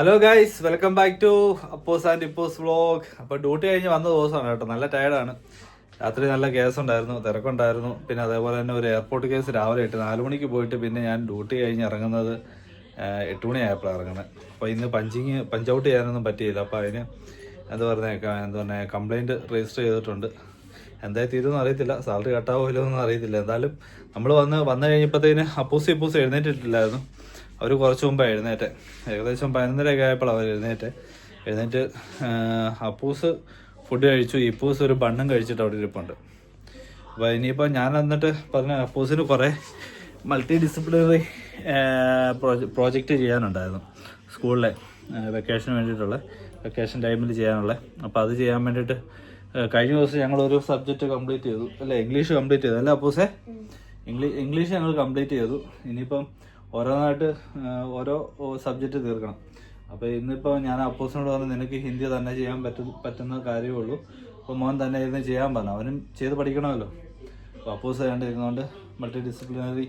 Hello guys, welcome back to Appos and Ippos vlog. അപ്പോൾ duty കഴിഞ്ഞ് വന്ന ദിവസമാണ് കേട്ടോ. നല്ല ടയർഡാണ്. രാത്രി നല്ല കേസുണ്ടായിരുന്നു, തിരക്കുണ്ടായിരുന്നു. പിന്നെ അതേപോലെ തന്നെ ഒരു എയർപോർട്ട് കേസ് രാവിലെ 4 മണിക്ക് പോയിട്ട് പിന്നെ ഞാൻ ഡ്യൂട്ടി കഴിഞ്ഞ് ഇറങ്ങുന്നത് 8 മണിയായപ്പോഴാണ് ഇറങ്ങുന്നത്. അപ്പോൾ ഇന്ന് പഞ്ച് ഔട്ട് ചെയ്യാനൊന്നും പറ്റിയില്ല. അപ്പോൾ അതിന് എന്താ പറഞ്ഞ കംപ്ലയിൻറ്റ് രജിസ്റ്റർ ചെയ്തിട്ടുണ്ട്. എന്തായി തീരുമെന്ന് അറിയത്തില്ല, സാലറി കട്ടാവുമല്ലോ എന്നൊന്നും അറിയത്തില്ല. എന്തായാലും നമ്മൾ വന്നു കഴിഞ്ഞപ്പോഴത്തേന് അപ്പൂസ് എഴുന്നേറ്റിട്ടില്ലായിരുന്നു. അവർ കുറച്ച് മുമ്പാണ് എഴുന്നേറ്റ്. ഏകദേശം 11:30 ആയപ്പോഴാണ് അവർ എഴുന്നേറ്റ് അപ്പൂസ് ഫുഡ് കഴിച്ചു. ഇപ്പൂസ് ഒരു ബണ്ണും കഴിച്ചിട്ട് അവിടെ ഇരിപ്പുണ്ട്. അപ്പോൾ ഇനിയിപ്പോൾ ഞാൻ എന്നിട്ട് പറഞ്ഞ അപ്പൂസിന് കുറേ മൾട്ടി ഡിസിപ്ലിനറി പ്രോജക്റ്റ് ചെയ്യാനുണ്ടായിരുന്നു സ്കൂളിലെ വെക്കേഷന് വേണ്ടിയിട്ടുള്ള, വെക്കേഷൻ ടൈമിൽ ചെയ്യാനുള്ള. അപ്പോൾ അത് ചെയ്യാൻ വേണ്ടിയിട്ട് കഴിഞ്ഞ ദിവസം ഞങ്ങളൊരു സബ്ജക്റ്റ് കംപ്ലീറ്റ് ചെയ്തു. അല്ല, ഇംഗ്ലീഷ് കംപ്ലീറ്റ് ചെയ്തു. അല്ല അപ്പൂസേ, ഇംഗ്ലീഷ് ഞങ്ങൾ കംപ്ലീറ്റ് ചെയ്തു. ഇനിയിപ്പം ഓരോന്നായിട്ട് ഓരോ സബ്ജക്റ്റ് തീർക്കണം. അപ്പോൾ ഇന്നിപ്പോൾ ഞാൻ അപ്പൂസിനോട് പറഞ്ഞു, നിനക്ക് ഹിന്ദി തന്നെ ചെയ്യാൻ പറ്റുന്ന കാര്യമേ ഉള്ളൂ. അപ്പോൾ മോൻ തന്നെ ഇരുന്ന് ചെയ്യാൻ പറഞ്ഞു. അവനും ചെയ്ത് പഠിക്കണമല്ലോ. അപ്പോൾ അപ്പൂസ് കണ്ടിരുന്നുകൊണ്ട് മൾട്ടി ഡിസിപ്ലിനറി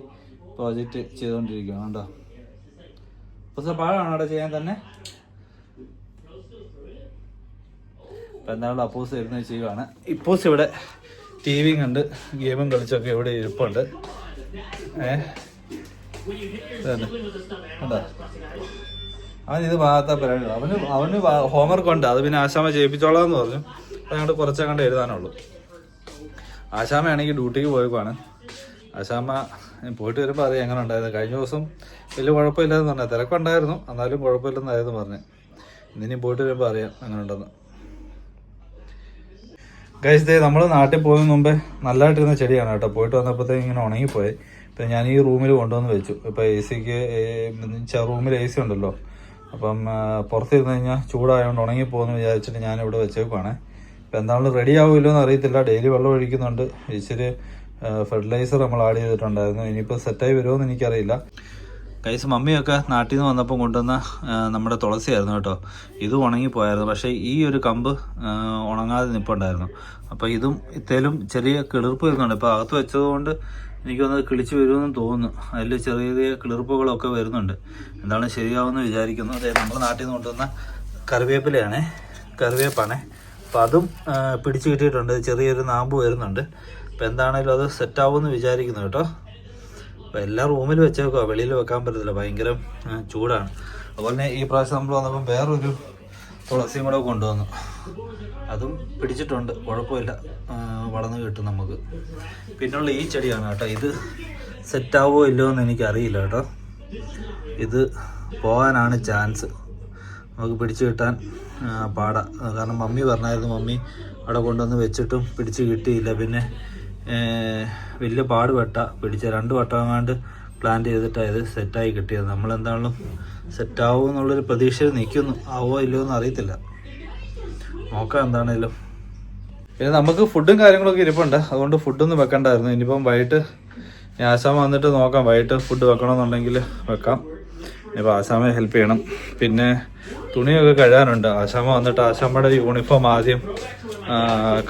പ്രോജക്റ്റ് ചെയ്തുകൊണ്ടിരിക്കുകയാണ് കേട്ടോ. അപ്പൂസ പാടാണ് അവിടെ ചെയ്യാൻ തന്നെ. അപ്പോൾ എന്തായാലും അപ്പൂസ് ഇരുന്ന് ചെയ്യുകയാണ്. ഇപ്പൂസ് ഇവിടെ TV കണ്ട് ഗെയിമും കളിച്ചൊക്കെ ഇവിടെ ഇരിപ്പുണ്ട്. അവൻ ഇത് ഭാഗത്ത പരിപാടി. അവന് ഹോംവർക്ക് ഉണ്ട്. അത് പിന്നെ ആശാമ ചെയ്യിപ്പിച്ചോളാം എന്ന് പറഞ്ഞു. അത് ഞങ്ങൾ കുറച്ചങ്ങണ്ട് എഴുതാനുള്ളൂ. ആശാമയാണെങ്കിൽ ഡ്യൂട്ടിക്ക് പോയേക്കാണ്. ആശാമ പോയിട്ട് വരുമ്പോൾ അറിയാം എങ്ങനെ ഉണ്ടായിരുന്നു. കഴിഞ്ഞ ദിവസം വലിയ കുഴപ്പമില്ലെന്ന് പറഞ്ഞാൽ, തിരക്കുണ്ടായിരുന്നു, എന്നാലും കുഴപ്പമില്ലെന്നായിരുന്നു പറഞ്ഞത്. ഇന്നിനും പോയിട്ട് വരുമ്പോൾ അറിയാം എങ്ങനെ ഉണ്ടെന്ന്. ഗൈസ്, നമ്മൾ നാട്ടിൽ പോകുന്നതിന് മുമ്പേ നല്ലതായിട്ടിരുന്ന ചെടിയാണ് കേട്ടോ. പോയിട്ട് വന്നപ്പോഴത്തേക്ക് ഇങ്ങനെ ഉണങ്ങിപ്പോയി. ഇപ്പം ഞാൻ ഈ റൂമിൽ കൊണ്ടുവന്ന് വെച്ചു. ഇപ്പോൾ റൂമിൽ AC ഉണ്ടല്ലോ. അപ്പം പുറത്തിരുന്ന് കഴിഞ്ഞാൽ ചൂടായതുകൊണ്ട് ഉണങ്ങിപ്പോകുമെന്ന് വിചാരിച്ചിട്ട് ഞാനിവിടെ വെച്ചേക്കുവാണ്. ഇപ്പം എന്താണെങ്കിലും റെഡി ആവുമല്ലോ എന്ന് അറിയത്തില്ല. ഡെയിലി വെള്ളം ഒഴിക്കുന്നുണ്ട്. ഇച്ചിരി ഫെർട്ടിലൈസർ നമ്മൾ ആഡ് ചെയ്തിട്ടുണ്ടായിരുന്നു. ഇനിയിപ്പോൾ സെറ്റായി വരുമോ എന്ന് എനിക്കറിയില്ല. ഗൈസ്, മമ്മിയൊക്കെ നാട്ടിൽ നിന്ന് വന്നപ്പോൾ കൊണ്ടുവന്ന നമ്മുടെ തുളസിയായിരുന്നു കേട്ടോ. ഇതും ഉണങ്ങിപ്പോയായിരുന്നു. പക്ഷേ ഈ ഒരു കമ്പ് ഉണങ്ങാതെ നിൽപ്പുണ്ടായിരുന്നു. അപ്പോൾ ഇതും ഇത്തേലും ചെറിയ കിളിർപ്പ് വരുന്നുണ്ട്. ഇപ്പോൾ അകത്ത് വെച്ചതുകൊണ്ട് എനിക്കൊന്നത് കിളിച്ച് വരുമെന്ന് തോന്നുന്നു. അതിൽ ചെറിയ ചെറിയ കിളിർപ്പുകളൊക്കെ വരുന്നുണ്ട്. എന്താണ് ശരിയാവുമെന്ന് വിചാരിക്കുന്നു. അതായത് നമ്മൾ നാട്ടിൽ നിന്ന് കൊണ്ടുവന്ന കറിവേപ്പാണ്. അപ്പോൾ അതും പിടിച്ച് കിട്ടിയിട്ടുണ്ട്. ചെറിയൊരു നാമ്പ് വരുന്നുണ്ട്. അപ്പോൾ എന്താണേലും അത് സെറ്റാവുമെന്ന് വിചാരിക്കുന്നു കേട്ടോ. അപ്പോൾ എല്ലാ റൂമിൽ വെച്ചേക്കുക, വെളിയിൽ വെക്കാൻ പറ്റത്തില്ല, ഭയങ്കര ചൂടാണ്. അതുപോലെ തന്നെ ഈ പ്രാവശ്യം നമ്മൾ വന്നപ്പം വേറൊരു തുളസിയും കൂടെ കൊണ്ടുവന്നു. അതും പിടിച്ചിട്ടുണ്ട്, കുഴപ്പമില്ല, വളർന്ന് കിട്ടും നമുക്ക്. പിന്നുള്ള ഈ ചെടിയാണ് കേട്ടോ. ഇത് സെറ്റാവോ ഇല്ലയോ എന്ന് എനിക്കറിയില്ല കേട്ടോ. ഇത് പോകാനാണ് ചാൻസ്. നമുക്ക് പിടിച്ച് കിട്ടാൻ പാടാ. കാരണം മമ്മി പറഞ്ഞായിരുന്നു, മമ്മി അവിടെ കൊണ്ടുവന്ന് വെച്ചിട്ടും പിടിച്ച് കിട്ടിയില്ല. പിന്നെ വലിയ പാടുപെട്ട പിടിച്ച 2 വട്ടം പ്ലാന്റ് ചെയ്തിട്ടാണ് ഇത് സെറ്റായി കിട്ടിയത്. നമ്മളെന്താണെങ്കിലും സെറ്റാവും എന്നുള്ളൊരു പ്രതീക്ഷയിൽ നിൽക്കുന്നു. ആവോ ഇല്ലയോ എന്ന് അറിയത്തില്ല, നോക്കാം എന്താണേലും. പിന്നെ നമുക്ക് ഫുഡും കാര്യങ്ങളൊക്കെ ഇരിപ്പുണ്ട്. അതുകൊണ്ട് ഫുഡൊന്നും വെക്കണ്ടായിരുന്നു. ഇനിയിപ്പം വൈകിട്ട് ആശാമ വന്നിട്ട് നോക്കാം. വൈകിട്ട് ഫുഡ് വെക്കണമെന്നുണ്ടെങ്കിൽ വെക്കാം. ഇനിയിപ്പോൾ ആശാമയെ ഹെൽപ്പ് ചെയ്യണം. പിന്നെ തുണിയൊക്കെ കഴുകാനുണ്ട്. ആശാമ വന്നിട്ട് ആശാമ്മയുടെ യൂണിഫോം ആദ്യം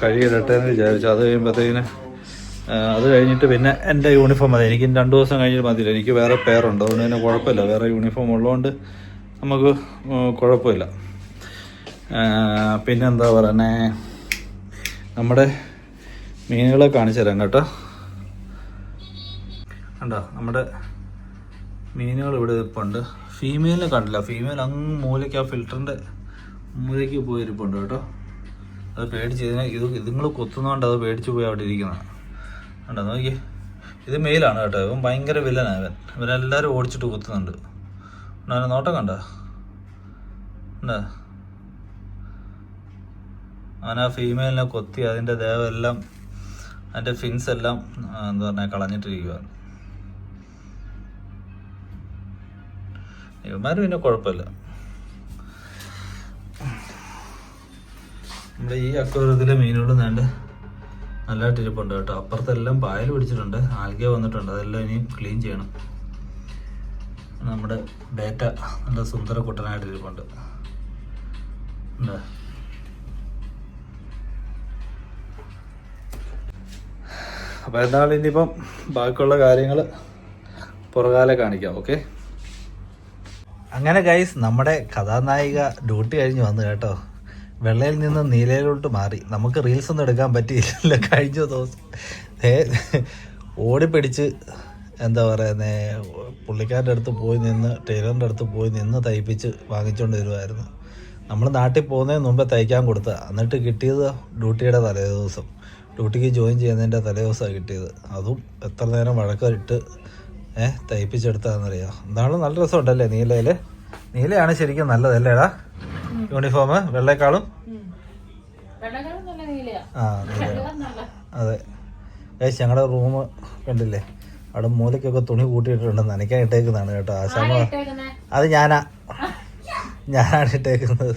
കഴുകിയിടട്ടെ എന്ന് വിചാരിച്ചു. അത് കഴിയുമ്പോഴത്തേന് അത് കഴിഞ്ഞിട്ട് പിന്നെ എൻ്റെ യൂണിഫോം മതി. എനിക്ക് 2 ദിവസം കഴിഞ്ഞിട്ട് മതിയില്ല. എനിക്ക് വേറെ പേരുണ്ട്, അതുകൊണ്ട് തന്നെ കുഴപ്പമില്ല. വേറെ യൂണിഫോം ഉള്ളതുകൊണ്ട് നമുക്ക് കുഴപ്പമില്ല. പിന്നെന്താ പറയണേ, നമ്മുടെ മീനുകളെ കാണിച്ചു തരാം കേട്ടോ. കണ്ടോ, നമ്മുടെ മീനുകൾ ഇവിടെ ഇരിപ്പുണ്ട്. ഫീമെയിലിനെ കണ്ടില്ല. ഫീമെയിൽ അങ്ങ് മൂലയ്ക്ക്, ആ ഫിൽറ്ററിൻ്റെ മൂലയ്ക്ക് പോയിരിപ്പുണ്ട് കേട്ടോ. അത് പേടിച്ച് ഇതുങ്ങൾ കൊത്തുന്നതുകൊണ്ട് അത് പേടിച്ച് പോയി അവിടെ ഇരിക്കുന്നത് കണ്ടോ. നോക്കി, ഇത് മെയിലാണ് കേട്ടോ. ഇവൻ ഭയങ്കര വില്ലനാണ്. ഇവരെല്ലാവരും ഓടിച്ചിട്ട് കുത്തുന്നുണ്ട്. നോട്ടം കണ്ടോ. അവൻ ആ ഫീമെയിലിനെ കൊത്തി അതിൻ്റെ ദേഹമെല്ലാം, അതിൻ്റെ ഫിൻസ് എല്ലാം എന്താ പറഞ്ഞാൽ കളഞ്ഞിട്ടിരിക്കുകയാണ്. ഇവന്മാർ പിന്നെ കുഴപ്പമില്ല. നമ്മുടെ ഈ അക്വേറിയത്തിലെ മീനുകൾ നേണ്ട നല്ലതായിട്ട് ഇരിപ്പുണ്ട് കേട്ടോ. അപ്പുറത്തെല്ലാം പായൽ പിടിച്ചിട്ടുണ്ട്, ആൽഗ വന്നിട്ടുണ്ട്. അതെല്ലാം ഇനിയും ക്ലീൻ ചെയ്യണം. നമ്മുടെ ബേറ്റ നല്ല സുന്ദര കുട്ടനായിട്ട് ഇരിപ്പുണ്ട്. അപ്പോൾ എന്താണ് ഇനിയിപ്പം ബാക്കിയുള്ള കാര്യങ്ങൾ പുറകാലെ കാണിക്കാം. ഓക്കെ. അങ്ങനെ ഗൈസ് നമ്മുടെ കഥാനായിക ഡ്യൂട്ടി കഴിഞ്ഞ് വന്നു കേട്ടോ. വെള്ളയിൽ നിന്ന് നീലയിലോട്ട് മാറി. നമുക്ക് റീൽസ് ഒന്നും എടുക്കാൻ പറ്റിയില്ല കഴിഞ്ഞ ദിവസം. ഓടിപ്പിടിച്ച് എന്താ പറയുന്നത്, പുള്ളിക്കാരൻ്റെ അടുത്ത് പോയി നിന്ന്, ടൈലറിൻ്റെ അടുത്ത് പോയി നിന്ന് തയ്പ്പിച്ച് വാങ്ങിച്ചുകൊണ്ട് വരുമായിരുന്നു. നമ്മൾ നാട്ടിൽ പോകുന്നതിന് മുമ്പേ തയ്ക്കാൻ കൊടുത്ത, എന്നിട്ട് കിട്ടിയത് ഡ്യൂട്ടിയുടെ തലേ ദിവസം, ഡ്യൂട്ടിക്ക് ജോയിൻ ചെയ്യുന്നതിൻ്റെ തലേ ദിവസമാണ് കിട്ടിയത്. അതും എത്ര നേരം വഴക്കിട്ട് തയ്പ്പിച്ചെടുത്താന്നറിയാം. എന്നാലും നല്ല രസമുണ്ടല്ലേ നീലയിൽ. നീലയാണ് ശരിക്കും നല്ലതല്ലേടാ യൂണിഫോം വെള്ളേക്കാളും. ആ അതെ ഗൈസ്, ഞങ്ങളുടെ റൂം കണ്ടില്ലേ, അവിടെ മൂലയ്ക്കൊക്കെ തുണി കൂട്ടിയിട്ടുണ്ട്, നനയ്ക്കാൻ ഇട്ടേക്കുന്നതാണ് കേട്ടോ. ആശാമ അത് ഞാനാണ് ഇട്ടേക്കുന്നത്.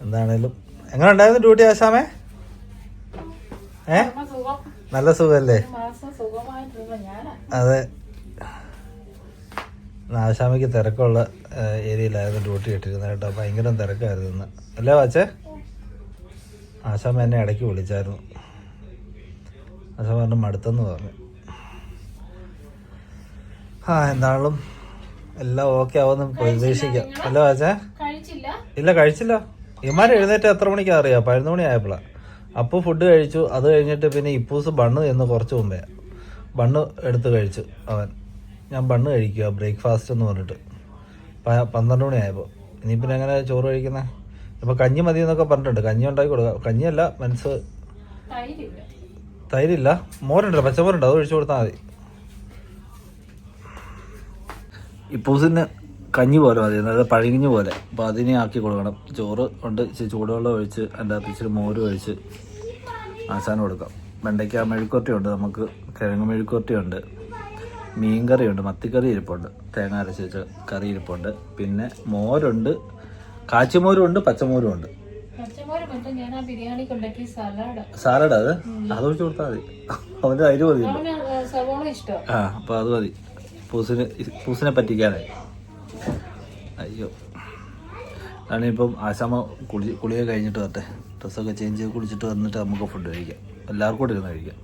എന്താണേലും എങ്ങനെ ഉണ്ടായിരുന്നു ഡ്യൂട്ടി ആശാമേ? നല്ല സുഖല്ലേ? അതെ, ആശാമയ്ക്ക് തിരക്കുള്ള ഏരിയയിലായിരുന്നു ഡ്യൂട്ടി ഇട്ടിരുന്നത് കേട്ടോ. ഭയങ്കര തിരക്കായിരുന്നു ഇന്ന് അല്ലേ വാച്ചേ? ആശാമ എന്നെ ഇടയ്ക്ക് വിളിച്ചായിരുന്നു. ആശാമ പറഞ്ഞു മടുത്തെന്ന് പറഞ്ഞു. എന്താണെങ്കിലും എല്ലാം ഓക്കെ ആവുമെന്ന് പ്രതീക്ഷിക്കാം അല്ലേ വാച്ചേ? ഇല്ല കഴിച്ചില്ല. ഇമാര് എഴുന്നേറ്റ് എത്ര മണിക്കാ അറിയാം? 11 മണി ആയപ്പോഴാണ്. അപ്പോൾ ഫുഡ് കഴിച്ചു. അത് കഴിഞ്ഞിട്ട് പിന്നെ ഇപ്പൂസ് ബണ്ണ് എന്ന് കുറച്ച് മുമ്പേ ബണ്ണ് എടുത്ത് കഴിച്ചു അവൻ. ഞാൻ ബണ്ണ് കഴിക്കുക ബ്രേക്ക്ഫാസ്റ്റ് എന്ന് പറഞ്ഞിട്ട് 12 മണി ആയപ്പോൾ. ഇനി പിന്നെ എങ്ങനെ ചോറ് കഴിക്കുന്നത്? ഇപ്പോൾ കഞ്ഞി മതി എന്നൊക്കെ പറഞ്ഞിട്ടുണ്ട്. കഞ്ഞി ഉണ്ടാക്കി കൊടുക്കാം. കഞ്ഞിയല്ല മനസ്സ്, തൈരില്ല, മോരുണ്ടല്ലോ, പച്ചമോരുണ്ട്, അത് ഒഴിച്ചു കൊടുത്താൽ മതി. ഇപ്പൂസിന് കഞ്ഞി പോലെ മതി, അതായത് പഴകിഞ്ഞ് പോലെ. അപ്പോൾ അതിനെ ആക്കി കൊടുക്കണം. ചോറ് കൊണ്ട് ഇച്ചിരി ചൂടുവെള്ളം ഒഴിച്ച് അതിൻ്റെ അകത്ത് ഇച്ചിരി മോര് ഒഴിച്ച് ആശാനം കൊടുക്കാം. വെണ്ടയ്ക്ക മെഴുക്കുവരട്ടിയുണ്ട്, നമുക്ക് കിഴങ്ങ് മെഴുക്കുവരട്ടിയുണ്ട്, മീൻകറിയുണ്ട്, മത്തിക്കറി ഇരിപ്പുണ്ട്, തേങ്ങ അരച്ച് വെച്ച കറി ഇരിപ്പുണ്ട്, പിന്നെ മോരുണ്ട്, കാച്ചിമോരും ഉണ്ട്, പച്ചമോരും ഉണ്ട്. സാലഡ് അത് ഒഴിച്ച് കൊടുത്താൽ മതി. അവൻ്റെ അരി മതി. അപ്പോൾ അത് മതി പൂസിനെ പറ്റിക്കാനായി. അയ്യോ, ഞാനിപ്പം ആശാമ കുളിയൊക്കെ കഴിഞ്ഞിട്ട് വരട്ടെ, ഡ്രസ്സൊക്കെ ചേഞ്ച് ചെയ്ത് കുളിച്ചിട്ട് വന്നിട്ട് നമുക്ക് ഫുഡ് കഴിക്കാം. എല്ലാവർക്കും കൂടെ ഇരുന്ന് കഴിക്കാം.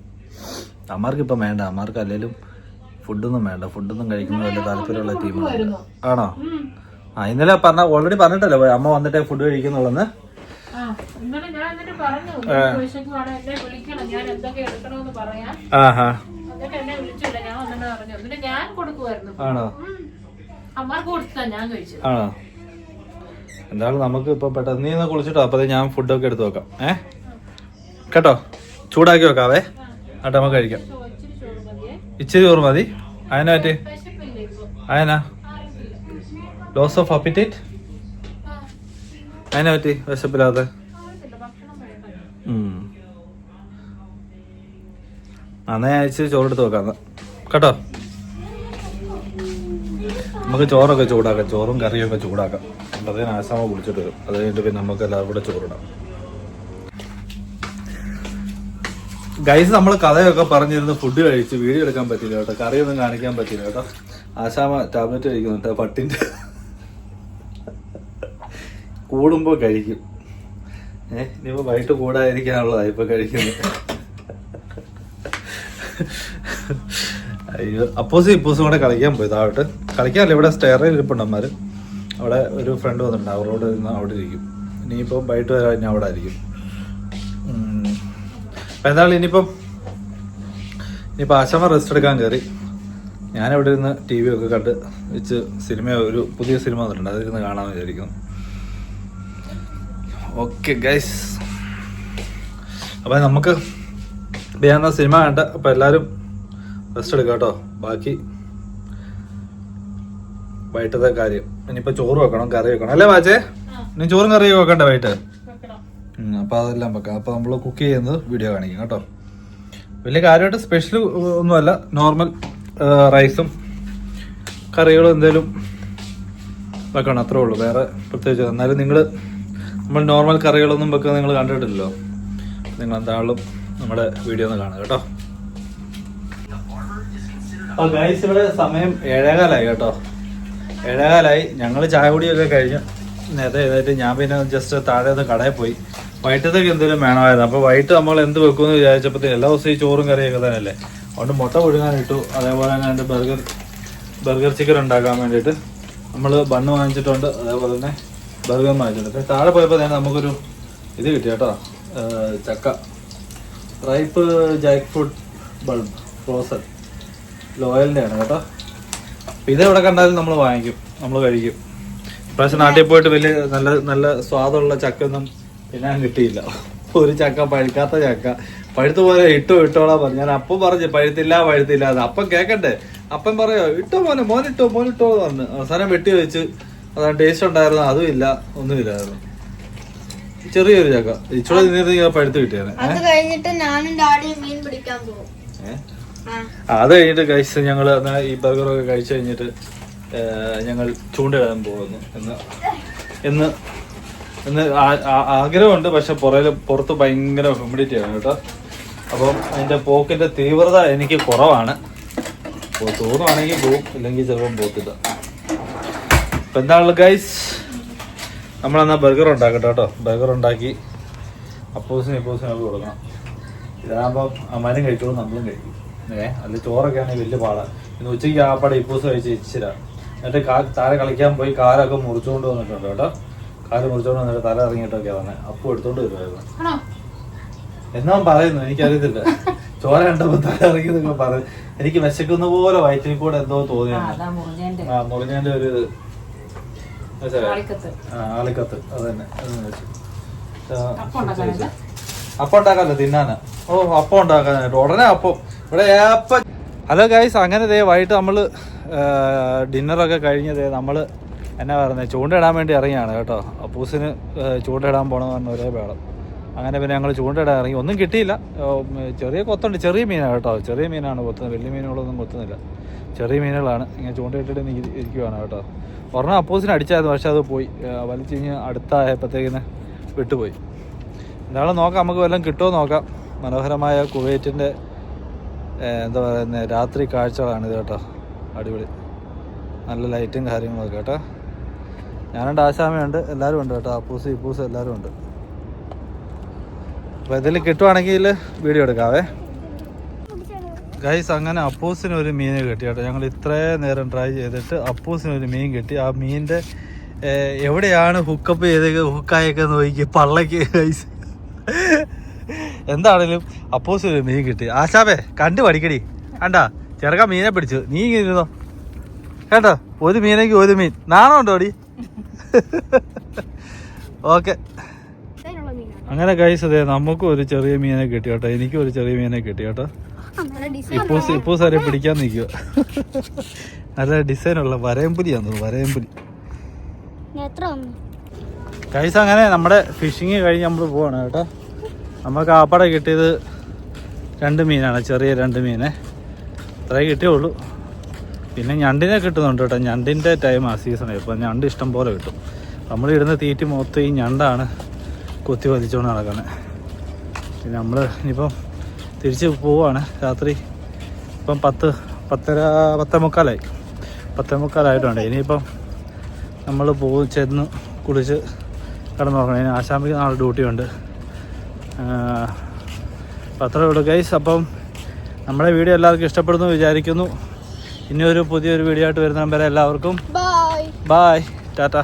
അമ്മാർക്കിപ്പം വേണ്ട, അമ്മാർക്ക് അല്ലെങ്കിലും ഫുഡൊന്നും വേണ്ട. ഫുഡൊന്നും കഴിക്കുന്ന വലിയ താല്പര്യമുള്ള ടീമാണ്. ആണോ? ഇന്നലെ ഓൾറെഡി പറഞ്ഞിട്ടല്ലോ അമ്മ വന്നിട്ടേ ഫുഡ് കഴിക്കുന്നുള്ളെന്ന്. ആണോ? ആണോ? എന്തായാലും നമുക്ക് ഇപ്പൊ പെട്ടെന്ന് നീ ഒന്ന് കുളിച്ചിട്ടോ, അപ്പൊ ഞാൻ ഫുഡൊക്കെ എടുത്ത് വെക്കാം. കേട്ടോ, ചൂടാക്കി വെക്കാവേ, എന്നിട്ട് നമുക്ക് കഴിക്കാം. ഇച്ചിരി ചോറ് മതി. അതിനെ പറ്റി അതിനാ ലോസ് ഓഫ് അപ്പിറ്റൈറ്റ്? അതിനെ പറ്റി വിശപ്പില്ലാതെ? അന്നേ ഇച്ചിരി ചോറെടുത്ത് വെക്കാം കേട്ടോ. നമുക്ക് ചോറൊക്കെ ചൂടാക്കാം, ചോറും കറിയൊക്കെ ചൂടാക്കാം. അതിന് ആശാമ കുളിച്ചിട്ട് വരും. അത് കഴിഞ്ഞിട്ട് പിന്നെ നമുക്ക് എല്ലാവരും കൂടെ ചോറിടാം. ഗൈസ്, നമ്മൾ കഥയൊക്കെ പറഞ്ഞിരുന്ന് ഫുഡ് കഴിച്ച് വീഡിയോ എടുക്കാൻ പറ്റില്ല കേട്ടോ, കറിയൊന്നും കാണിക്കാൻ പറ്റില്ല കേട്ടോ. ആശാമ ടാബ്ലറ്റ് കഴിക്കുന്നുണ്ട് പട്ടിൻ്റെ. കൂടുമ്പോൾ കഴിക്കും. ഇനിയിപ്പോൾ വൈകിട്ട് കൂടാതിരിക്കാനുള്ളതാണ് ഇപ്പൊ കഴിക്കുന്നത്. അയ്യോ, ഇപ്പൂസും കൂടെ കളിക്കാൻ പോയി താഴോട്ട്. കളിക്കാനല്ല, ഇവിടെ സ്റ്റെയറിൽ ഇരിപ്പുണ്ടന്മാര്. അവിടെ ഒരു ഫ്രണ്ട് വന്നിട്ടുണ്ട്, അവരോട് ഇരുന്ന് അവിടെ ഇരിക്കും. ഇനിയിപ്പം വൈകിട്ട് വരാൻ ഇനി അവിടെ ആയിരിക്കും. അപ്പം എന്തായാലും ഇനിയിപ്പോൾ ആശാമ റെസ്റ്റ് എടുക്കാൻ കയറി. ഞാനിവിടെ ഇരുന്ന് TV ഒക്കെ കണ്ട് വെച്ച് ഒരു പുതിയ സിനിമ വന്നിട്ടുണ്ട്, അതിരുന്ന് കാണാമെന്ന് വിചാരിക്കുന്നു. ഓക്കെ ഗൈസ്, അപ്പം നമുക്ക് ഞാൻ സിനിമ കണ്ട. അപ്പം എല്ലാവരും റെസ്റ്റ് എടുക്കാം കേട്ടോ. ബാക്കി വൈകിട്ടത്തെ കാര്യം. ഇനിയിപ്പോൾ ചോറ് വെക്കണം, കറി വെക്കണം അല്ലേ വാച്ചേ? ഇനി ചോറും കറിയൊക്കെ വെക്കണ്ടേ വൈകിട്ട്? അപ്പോൾ അതെല്ലാം വെക്കാം. അപ്പോൾ നമ്മൾ കുക്ക് ചെയ്യുന്നത് വീഡിയോ കാണിക്കാം കേട്ടോ. വലിയ കാര്യമായിട്ട് സ്പെഷ്യൽ ഒന്നുമല്ല, നോർമൽ റൈസും കറികളും എന്തെങ്കിലും വെക്കണം, അത്രേ ഉള്ളൂ. വേറെ പ്രത്യേകിച്ച്. എന്നാലും നമ്മൾ നോർമൽ കറികളൊന്നും വെക്കുന്നത് നിങ്ങൾ കണ്ടിട്ടില്ലല്ലോ. നിങ്ങൾ എന്തായാലും നമ്മുടെ വീഡിയോ ഒന്ന് കാണുക കേട്ടോ. അപ്പോൾ ഗൈസ്, ഇവിടെ സമയം 7:15 കേട്ടോ. 7:15. ഞങ്ങൾ ചായ കുടിയൊക്കെ കഴിഞ്ഞ് നേരത്തെ എഴുന്നേറ്റ് ഞാൻ പിന്നെ ജസ്റ്റ് താഴെ ഒന്ന് കടയിൽ പോയി. വൈകിട്ടത്തേക്ക് എന്തെങ്കിലും വേണമായിരുന്നു. അപ്പോൾ വൈകിട്ട് നമ്മൾ എന്ത് വെക്കുമെന്ന് വിചാരിച്ചപ്പോഴത്തേക്ക് എല്ലാ ദിവസവും ഈ ചോറും കറിയൊക്കെ തന്നെയല്ലേ. അതുകൊണ്ട് മുട്ട പുഴുങ്ങാനിട്ടു. അതേപോലെ തന്നെ എൻ്റെ ബർഗർ ചിക്കൻ ഉണ്ടാക്കാൻ വേണ്ടിയിട്ട് നമ്മൾ ബണ്ണ് വാങ്ങിച്ചിട്ടുണ്ട്. അതേപോലെ തന്നെ ബർഗർ വാങ്ങിച്ചിട്ടുണ്ട്. താഴെ പോയപ്പോൾ തന്നെ നമുക്കൊരു ഇത് കിട്ടി കേട്ടോ, ചക്ക, ripe jackfruit bulb frozen ലോയലിൻ്റെ ആണ് കേട്ടോ. അപ്പം ഇതെവിടെ കണ്ടാലും നമ്മൾ വാങ്ങിക്കും, നമ്മൾ കഴിക്കും. ഇപ്രാവശ്യം നാട്ടിൽ പോയിട്ട് വലിയ നല്ല സ്വാദുള്ള ചക്കൊന്നും തിന്നാൻ കിട്ടിയില്ല. ഒരു ചക്ക, പഴുക്കാത്ത ചക്ക, പഴുത്ത പോലെ ഇട്ടോളാൻ പറഞ്ഞു. ഞാൻ അപ്പം പറഞ്ഞു പഴുത്തില്ല അത്. അപ്പം കേൾക്കണ്ടേ, അപ്പം പറയോ ഇട്ടോ മോനിട്ടോ എന്ന് പറഞ്ഞു. അവസാനം വെട്ടി വെച്ച്. അതാണ് ടേസ്റ്റ് ഉണ്ടായിരുന്നു, അതും ഇല്ല, ഒന്നുമില്ലായിരുന്നു. ചെറിയൊരു ചക്ക ഇച്ചോടെ തിന്നിരുന്നെങ്കിൽ പഴുത്ത് കിട്ടിയാണ്. അത് കഴിഞ്ഞിട്ട് കഴിച്ച് ഞങ്ങള് ഈ ബർഗറൊക്കെ കഴിച്ചു കഴിഞ്ഞിട്ട് ഞങ്ങൾ ചൂണ്ടയിടാൻ പോകുന്നു എന്ന് ആഗ്രഹമുണ്ട്. പക്ഷെ പുറത്ത് ഭയങ്കര ഹ്യൂമിഡിറ്റി ആണ് കേട്ടോ. അപ്പം അതിന്റെ പോക്കിന്റെ തീവ്രത എനിക്ക് കുറവാണ്. തോന്നുവാണെങ്കിൽ പോവും, ഇല്ലെങ്കിൽ ചിലപ്പം പോത്തില്ല. ഇപ്പൊ എന്താണല്ലോ ഗൈസ്, നമ്മളെന്നാ ബർഗർ ഉണ്ടാക്കട്ടെ കേട്ടോ. ബർഗർ ഉണ്ടാക്കി അപ്പോസിനും ഇപ്പോസിനും കൊടുക്കണം. ഇതാകുമ്പോൾ അമ്മാരും കഴിച്ചോളൂ, നമ്മളും കഴിക്കും. അല്ല ചോറൊക്കെ ആണെങ്കിൽ വലിയ പാടാണ്. ഇന്ന് ഉച്ചയ്ക്ക് ആപ്പാടെ ഇപ്പോസ് കഴിച്ച് ഇച്ചിരാ. എന്നിട്ട് താര കളിക്കാൻ പോയി കാലൊക്കെ മുറിച്ചുകൊണ്ട് വന്നിട്ടുണ്ട് കേട്ടോ. കാല് മുറിച്ചോണ്ട് വന്നിട്ട് തല ഇറങ്ങിയിട്ടൊക്കെ വന്നെ. അപ്പം എടുത്തോണ്ട് വരുമായിരുന്നു എന്നാ പറയുന്നു, എനിക്കറിയത്തില്ല. ചോര കണ്ടപ്പോ തല ഇറങ്ങിയതൊക്കെ പറയും. എനിക്ക് വിശക്കുന്ന പോലെ വയറ്റിൽ കൂടെ എന്തോ തോന്നിയാണ്. മുറിഞ്ഞതിന്റെ ഒരു ആളിക്കത്ത്, അത് തന്നെ. അപ്പം ഉണ്ടാക്കാല്ലോ തിന്നാനാ. ഓ അപ്പം ഉണ്ടാക്കാനായിട്ട് ഉടനെ അപ്പം ഇവിടെ ഏപ്പം. ഹലോ ഗൈസ്, അങ്ങനെ വൈകിട്ട് നമ്മള് ഡിന്നറൊക്കെ കഴിഞ്ഞത് നമ്മള് എന്നാ പറയുന്നത്, ചൂണ്ടയിടാൻ വേണ്ടി ഇറങ്ങിയാണ് കേട്ടോ. അപ്പൂസിന് ചൂണ്ടയിടാൻ പോകണമെന്ന് പറഞ്ഞ ഒരേ വേളം. അങ്ങനെ പിന്നെ ഞങ്ങൾ ചൂണ്ടയിടാൻ ഇറങ്ങി. ഒന്നും കിട്ടിയില്ല. ചെറിയ കൊത്തുണ്ട്, ചെറിയ മീനാണ് കേട്ടോ. ചെറിയ മീനാണ് കൊത്തുന്നത്, വലിയ മീനുകളൊന്നും കൊത്തുന്നില്ല. ചെറിയ മീനുകളാണ്. ഇങ്ങനെ ചൂണ്ടയിട്ടിട്ട് ഇരിക്കുവാണ് കേട്ടോ. ഒരെണ്ണം അപ്പൂസിന് അടിച്ചായിരുന്നു, പക്ഷെ അത് പോയി വലിച്ചു കഴിഞ്ഞ് അടുത്തായപ്പോഴത്തേക്കിന് വിട്ടുപോയി. എന്തായാലും നോക്കാം, നമുക്ക് വല്ലതും കിട്ടുമോ നോക്കാം. മനോഹരമായ കുവൈറ്റിൻ്റെ എന്താ പറയുന്നത് രാത്രി കാഴ്ചകളാണിത് കേട്ടോ. അടിപൊളി, നല്ല ലൈറ്റും കാര്യങ്ങളൊക്കെ കേട്ടോ. ഞാനുണ്ട്, ആശാമയുണ്ട്, എല്ലാവരും ഉണ്ട് കേട്ടോ. അപ്പൂസ് ഇപ്പൂസ് എല്ലാവരും ഉണ്ട്. അപ്പോൾ ഇതിൽ കിട്ടുവാണെങ്കിൽ വീഡിയോ എടുക്കാവേ ഗൈസ്. അങ്ങനെ അപ്പൂസിന് ഒരു മീൻ കിട്ടി കേട്ടോ. ഞങ്ങൾ ഇത്രയും നേരം ട്രൈ ചെയ്തിട്ട് അപ്പൂസിന് ഒരു മീൻ കിട്ടി. ആ മീനിൻ്റെ എവിടെയാണ് ഹുക്കപ്പ് ചെയ്ത് ഹുക്കായൊക്കെ നോക്കി പള്ളക്ക് ഗൈസ്. എന്താണേലും അപ്പൂസിന് ഒരു മീൻ കിട്ടി. ആശാബേ കണ്ടു പഠിക്കടി. കണ്ടാ ചെറുക്ക മീനെ പിടിച്ചു. നീ ഇങ്ങനെ ഇരുന്നോ കേട്ടോ. ഒരു മീനെങ്കിൽ ഒരു മീൻ. നാണം ഉണ്ടോ അടി? ഓക്കെ. അങ്ങനെ ഗൈസ് അതെ, നമുക്കും ഒരു ചെറിയ മീനെ കിട്ടി കേട്ടോ. എനിക്കും ഒരു ചെറിയ മീനെ കിട്ടി കേട്ടോ. ഇപ്പൂസ് വരെ പിടിക്കാൻ നിൽക്കുക. നല്ല ഡിസൈനുള്ള വരയമ്പുലിയാന്ന് തോന്നുന്നു, വരയമ്പുലി ഗൈസ്. അങ്ങനെ നമ്മുടെ ഫിഷിങ് കഴിഞ്ഞ് നമ്മൾ പോവാണ് കേട്ടോ. നമുക്ക് ആപ്പാടെ കിട്ടിയത് 2 മീനാണ്, ചെറിയ 2 മീനെ. അത്രേ കിട്ടിയുള്ളൂ. പിന്നെ ഞണ്ടിനെ കിട്ടുന്നുണ്ട് കേട്ടോ. ഞണ്ടിൻ്റെ ടൈമാണ്, സീസണാണ്. ഇപ്പോൾ ഞണ്ട് ഇഷ്ടം പോലെ കിട്ടും. നമ്മളിടുന്ന തീറ്റി മൊത്തം ഈ ഞണ്ടാണ് കുത്തി വലിച്ചുകൊണ്ട് നടക്കുന്നത്. പിന്നെ നമ്മൾ ഇനിയിപ്പം തിരിച്ച് പോവാണ്. രാത്രി ഇപ്പം 10:45 ഇനിയിപ്പം നമ്മൾ ചെന്ന് കുളിച്ച് കിടന്നുറങ്ങണം. ഇനി ആശാമിക്ക് നാളെ ഡ്യൂട്ടിയുണ്ട്. അപ്പം അത്രേ ഉള്ളൂ ഗൈസ്. അപ്പം നമ്മുടെ വീഡിയോ എല്ലാവർക്കും ഇഷ്ടപ്പെടുന്നു വിചാരിക്കുന്നു. ഇനി ഒരു പുതിയൊരു വീഡിയോ ആയിട്ട് വരുന്ന വരെ എല്ലാവർക്കും ബൈ, ടാറ്റ.